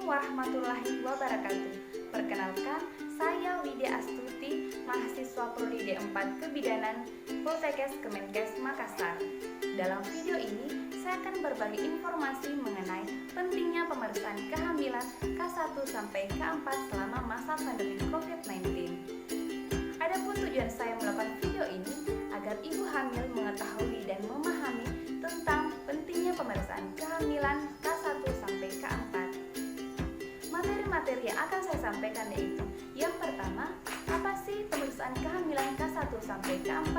warahmatullahi wabarakatuh. Perkenalkan, saya Widya Astuti, mahasiswa Prodi D4 Kebidanan Poltekkes Kemenkes Makassar. Dalam video ini, saya akan berbagi informasi mengenai pentingnya pemeriksaan kehamilan K1 sampai K4 selama masa pandemi COVID-19. Adapun tujuan saya melakukan video ini agar ibu hamil mengetahui dan memahami tentang pentingnya pemeriksaan kehamilan K1 sampai K4. Materi-materi yang akan saya sampaikan yaitu: yang pertama, apa sih pemeriksaan kehamilan K1 sampai K4?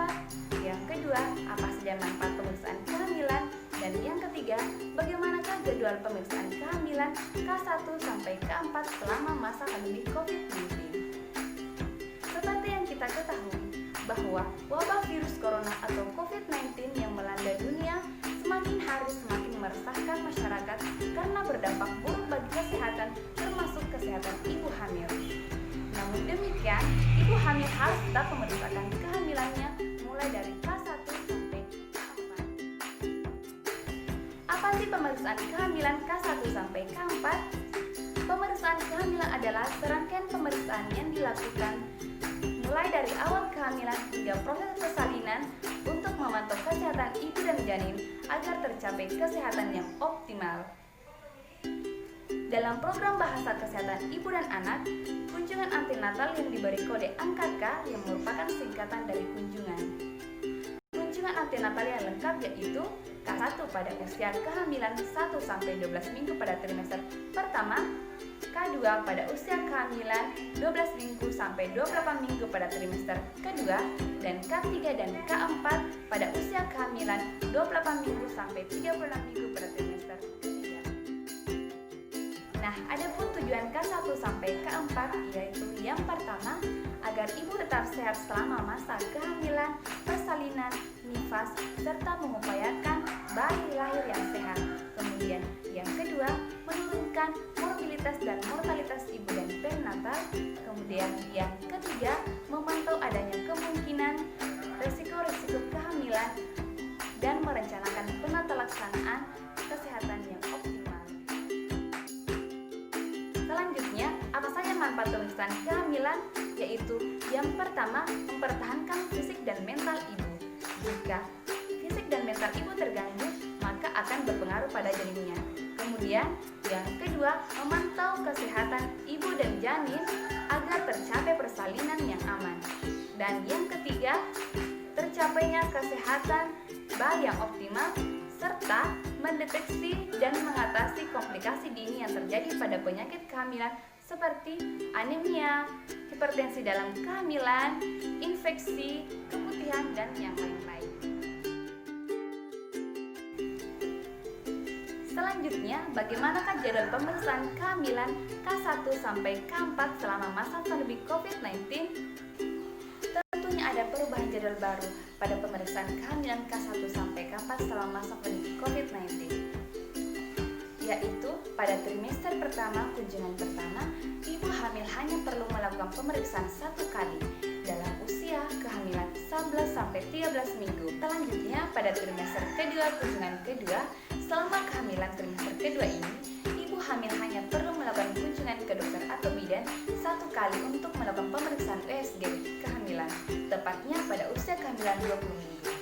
Yang kedua, apa saja manfaat pemeriksaan kehamilan? Dan yang ketiga, bagaimanakah jadwal pemeriksaan kehamilan K1 sampai K4 selama masa pandemi COVID-19? Seperti yang kita ketahui, bahwa wabah virus corona atau COVID-19 yang melanda dunia semakin hari semakin meresahkan masyarakat karena berdampak buruk bagi kesehatan, termasuk kesehatan ibu hamil. Namun demikian, ibu hamil harus tetap memeriksakan kehamilannya mulai dari K1 sampai K4. Apa sih pemeriksaan kehamilan K1 sampai K4? Pemeriksaan kehamilan adalah serangkaian pemeriksaan yang dilakukan mulai dari awal kehamilan hingga proses persalinan untuk memantau kesehatan ibu dan janin agar tercapai kesehatan yang optimal. Dalam program bahasa kesehatan ibu dan anak, kunjungan antenatal yang diberi kode angka K yang merupakan singkatan dari kunjungan. Kunjungan antenatal yang lengkap yaitu K1 pada usia kehamilan 1-12 minggu pada trimester pertama, K2 pada usia kehamilan 12 minggu sampai 28 minggu pada trimester kedua, dan K3 dan K4 pada usia kehamilan 28 minggu sampai 36 minggu pada trimester ketiga. Nah, adapun tujuan K1 sampai K4 yaitu: yang pertama, agar ibu tetap sehat selama masa kehamilan, persalinan, nifas, serta mengupayakan bayi lahir yang sehat. Kemudian yang kedua, menurunkan morbilitas dan mortalitas ibu dan perinatal. Kemudian yang ketiga, memantau adanya kemungkinan resiko-resiko kehamilan dan merencanakan penata laksanaan kesehatan yang optimal. Selanjutnya, apa saja manfaat pemeriksaan kehamilan? Yaitu yang pertama, mempertahankan fisik dan mental ibu. Jika fisik dan mental ibu terganggu, maka akan berpengaruh pada janinnya. Kemudian yang kedua, memantau kesehatan ibu dan janin agar tercapai persalinan yang aman. Dan yang ketiga, tercapainya kesehatan bayi yang optimal serta mendeteksi dan mengatasi komplikasi dini yang terjadi pada penyakit kehamilan seperti anemia, hipertensi dalam kehamilan, infeksi, keputihan, dan yang lain-lain. Selanjutnya, bagaimanakah jadwal pemeriksaan kehamilan K1 sampai K4 selama masa pandemi COVID-19? Tentunya ada perubahan jadwal baru pada pemeriksaan kehamilan K1 sampai K4 selama masa pandemi COVID-19, yaitu pada trimester pertama kunjungan pertama, ibu hamil hanya perlu melakukan pemeriksaan 1 kali dalam usia kehamilan 11-13 minggu. Selanjutnya, pada trimester kedua kunjungan kedua, selama kehamilan trimester kedua ini, ibu hamil hanya perlu melakukan kunjungan ke dokter atau bidan 1 kali untuk melakukan pemeriksaan USG kehamilan, tepatnya pada usia kehamilan 20 minggu.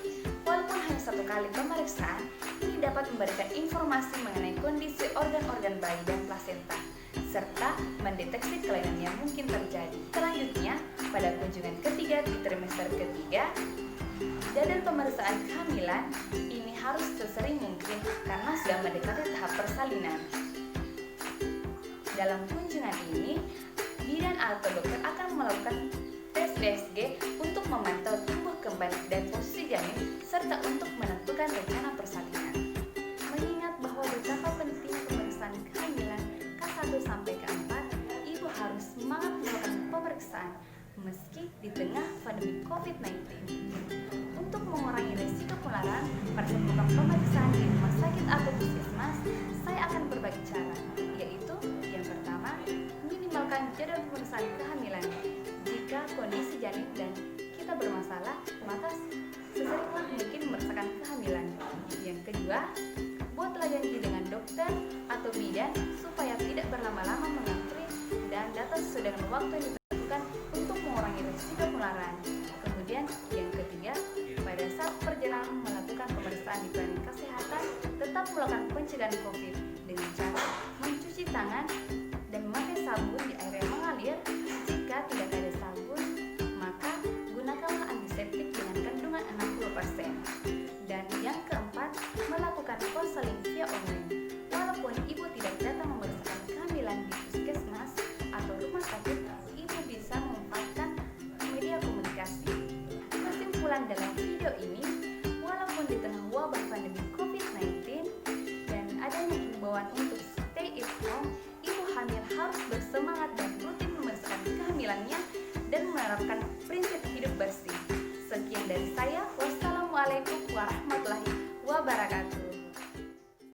Walaupun hanya 1 kali pemeriksaan, ini dapat memberikan informasi mengenai kondisi organ-organ bayi dan plasenta, serta mendeteksi kelainan yang mungkin terjadi. Selanjutnya, pada kunjungan ketiga di trimester ketiga, jadwal pemeriksaan kehamilan ini harus sesering mungkin karena sudah mendekati tahap persalinan. Dalam kunjungan ini, bidan atau dokter akan melakukan tes USG untuk memantau tumbuh kembang dan posisi janin serta untuk menentukan rencana persalinan. Mengingat bahwa betapa pentingnya pemeriksaan kehamilan K1 sampai K4, ibu harus semangat melakukan pemeriksaan meski di tengah pandemi COVID-19. Untuk mengurangi risiko penularan pada saat melakukan pemeriksaan di rumah sakit atau puskesmas, saya akan berbagi cara, yaitu yang pertama, minimalkan jadwal pemeriksaan kehamilan. Jika kondisi janin dan kita bermasalah, maka seseringlah mungkin memeriksakan kehamilan. Yang kedua, buatlah janji dengan dokter atau bidan supaya tidak berlama-lama mengantri dan datang sesuai dengan waktu yang ditentukan untuk mengurangi risiko penularan. Kemudian yang ketiga, pada saat perjalanan melakukan pemeriksaan di klinik kesehatan, tetap melakukan pencegahan COVID dengan cara mencuci tangan